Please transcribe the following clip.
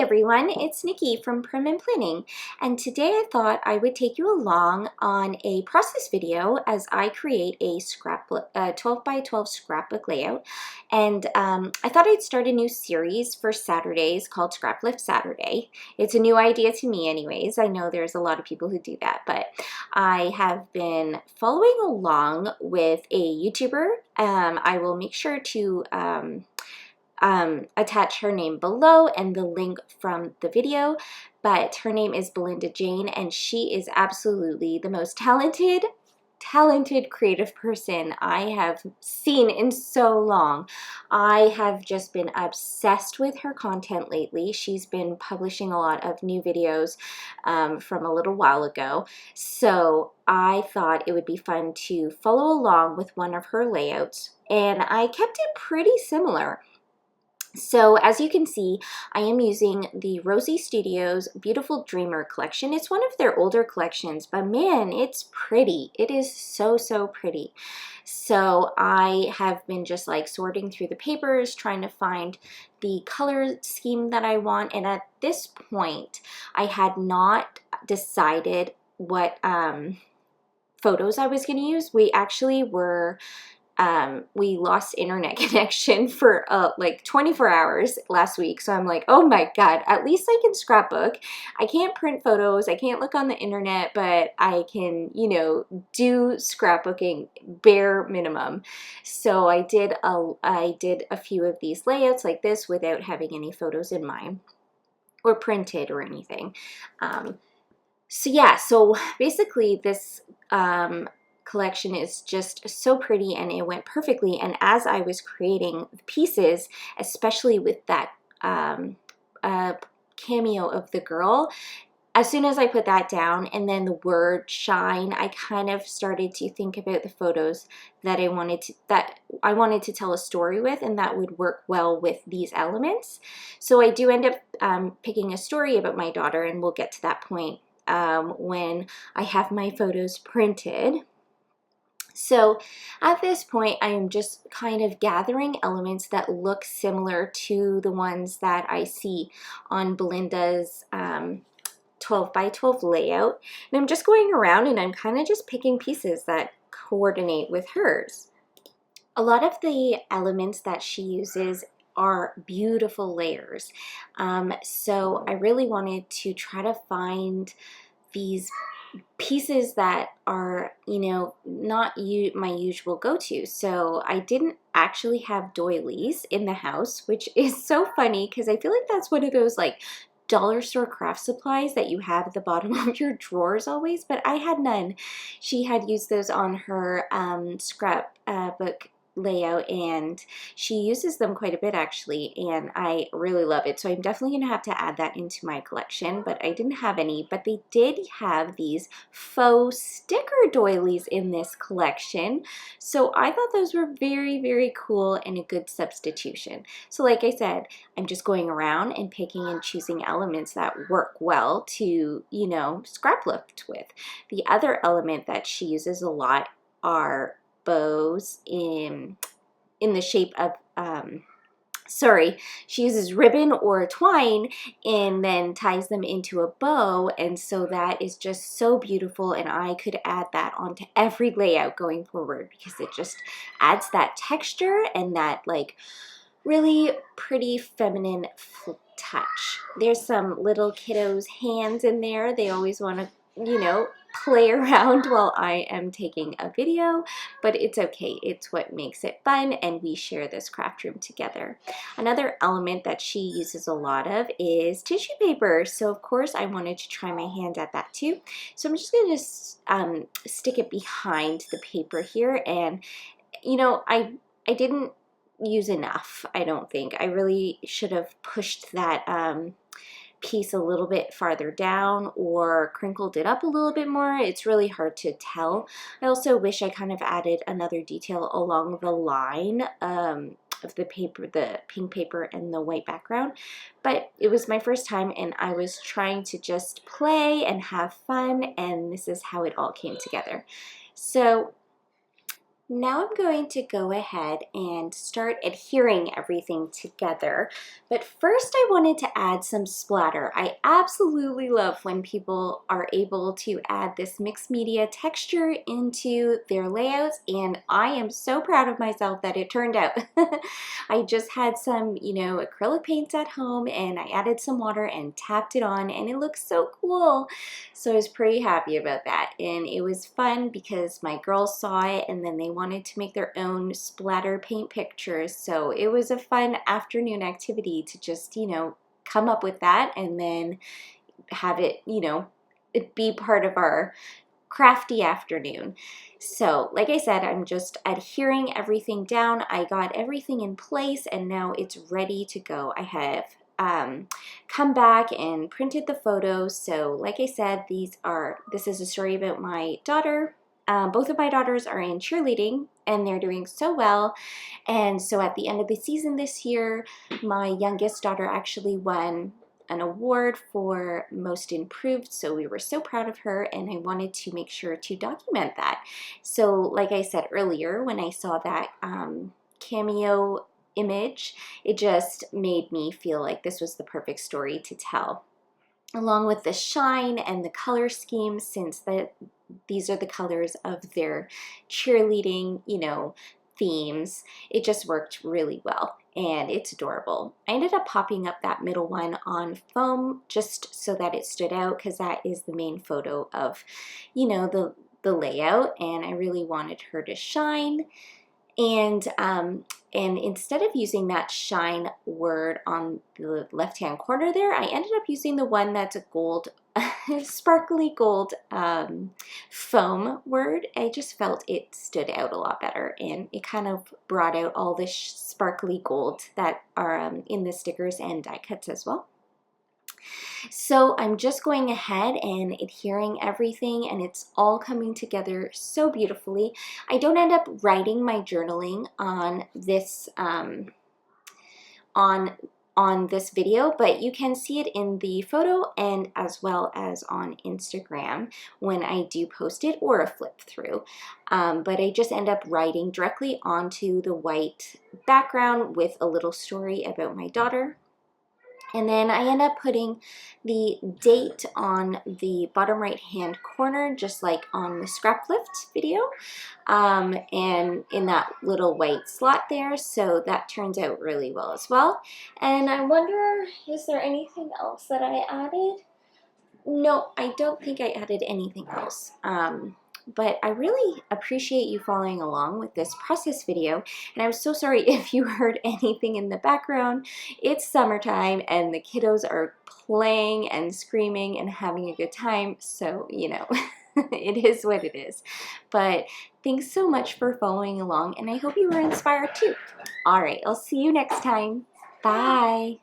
everyone, it's Nikki from Prim and Planning, and today I thought I would take you along on a process video as I create a scrapbook, 12 by 12 scrapbook layout. And I thought I'd start a new series for Saturdays called Scraplift Saturday. It's a new idea to me anyways. I know there's a lot of people who do that, but I have been following along with a YouTuber. I will make sure to attach her name below and the link from the video, but her name is Belinda Jane, and she is absolutely the most talented creative person I have seen in so long. I have just been obsessed with her content lately. She's been publishing a lot of new videos from a little while ago, so I thought it would be fun to follow along with one of her layouts, and I kept it pretty similar. So as you can see, I am using the Rosie Studios Beautiful Dreamer collection. It's one of their older collections, but man, it's pretty. It is so pretty. So I have been just like sorting through the papers, trying to find the color scheme that I want. And at this point, I had not decided what photos I was going to use. We actually were we lost internet connection for like 24 hours last week. So I'm like, oh my God, at least I can scrapbook. I can't print photos. I can't look on the internet, but I can, you know, do scrapbooking bare minimum. So I did a few of these layouts like this without having any photos in mind or printed or anything. So yeah, so basically this, collection is just so pretty and it went perfectly. And as I was creating the pieces, especially with that cameo of the girl, as soon as I put that down and then the word shine, I kind of started to think about the photos that I wanted to tell a story with, and that would work well with these elements. So I do end up picking a story about my daughter, and we'll get to that point when I have my photos printed. So at this point, I am just kind of gathering elements that look similar to the ones that I see on Belinda's 12 by 12 layout. And I'm just going around and I'm kind of just picking pieces that coordinate with hers. A lot of the elements that she uses are beautiful layers. So I really wanted to try to find these pieces that are, you know, not my usual go-to. So I didn't actually have doilies in the house, which is so funny because I feel like that's one of those like dollar store craft supplies that you have at the bottom of your drawers always, but I had none. She had used those on her scrapbook layout, and she uses them quite a bit actually, and I really love it. So I'm definitely gonna have to add that into my collection, but I didn't have any. But they did have these faux sticker doilies in this collection, so I thought those were very cool and a good substitution. So like I said, I'm just going around and picking and choosing elements that work well to, you know, scraplift with. The other element that she uses a lot are bows in the shape of she uses ribbon or twine and then ties them into a bow, and so that is just so beautiful, and I could add that onto every layout going forward because it just adds that texture and that like really pretty feminine touch. There's some little kiddos' hands in there. They always want to, you know, play around while I am taking a video, but it's okay. It's what makes it fun, and we share this craft room together. Another element that she uses a lot of is tissue paper. So of course I wanted to try my hand at that too. So I'm just going to stick it behind the paper here, and you know, I didn't use enough, I don't think. I really should have pushed that piece a little bit farther down or crinkled it up a little bit more. It's really hard to tell. I also wish I kind of added another detail along the line of the paper, the pink paper and the white background, but it was my first time and I was trying to just play and have fun, and this is how it all came together. So Now I'm going to go ahead and start adhering everything together. But first I wanted to add some splatter. I absolutely love when people are able to add this mixed media texture into their layouts, and I am so proud of myself that it turned out. I just had some, acrylic paints at home, and I added some water and tapped it on, and it looks so cool. So I was pretty happy about that, and it was fun because my girls saw it and then they wanted to make their own splatter paint pictures. So it was a fun afternoon activity to just, come up with that and then have it, it be part of our crafty afternoon. So like I said, I'm just adhering everything down. I got everything in place and now it's ready to go. I have come back and printed the photos. So like I said, this is a story about my daughter. Both of my daughters are in cheerleading and they're doing so well. And so at the end of the season this year, my youngest daughter actually won an award for most improved, so we were so proud of her, and I wanted to make sure to document that. So like I said earlier, when I saw that cameo image, it just made me feel like this was the perfect story to tell, along with the shine and the color scheme, since these are the colors of their cheerleading, themes. It just worked really well and it's adorable. I ended up popping up that middle one on foam just so that it stood out, because that is the main photo of, the layout, and I really wanted her to shine. And instead of using that shine word on the left-hand corner there, I ended up using the one that's a gold, sparkly gold foam word. I just felt it stood out a lot better, and it kind of brought out all the sparkly gold that are in the stickers and die cuts as well. So I'm just going ahead and adhering everything, and it's all coming together so beautifully. I don't end up writing my journaling on this on this video, but you can see it in the photo and as well as on Instagram when I do post it, or a flip through. But I just end up writing directly onto the white background with a little story about my daughter. And then I end up putting the date on the bottom right hand corner, just like on the Scraplift video, and in that little white slot there. So that turns out really well as well. And I wonder, is there anything else that I added? No, I don't think I added anything else. But I really appreciate you following along with this process video, and I'm so sorry if you heard anything in the background. It's summertime and the kiddos are playing and screaming and having a good time, so it is what it is. But thanks so much for following along, and I hope you were inspired too. All right, I'll see you next time. Bye.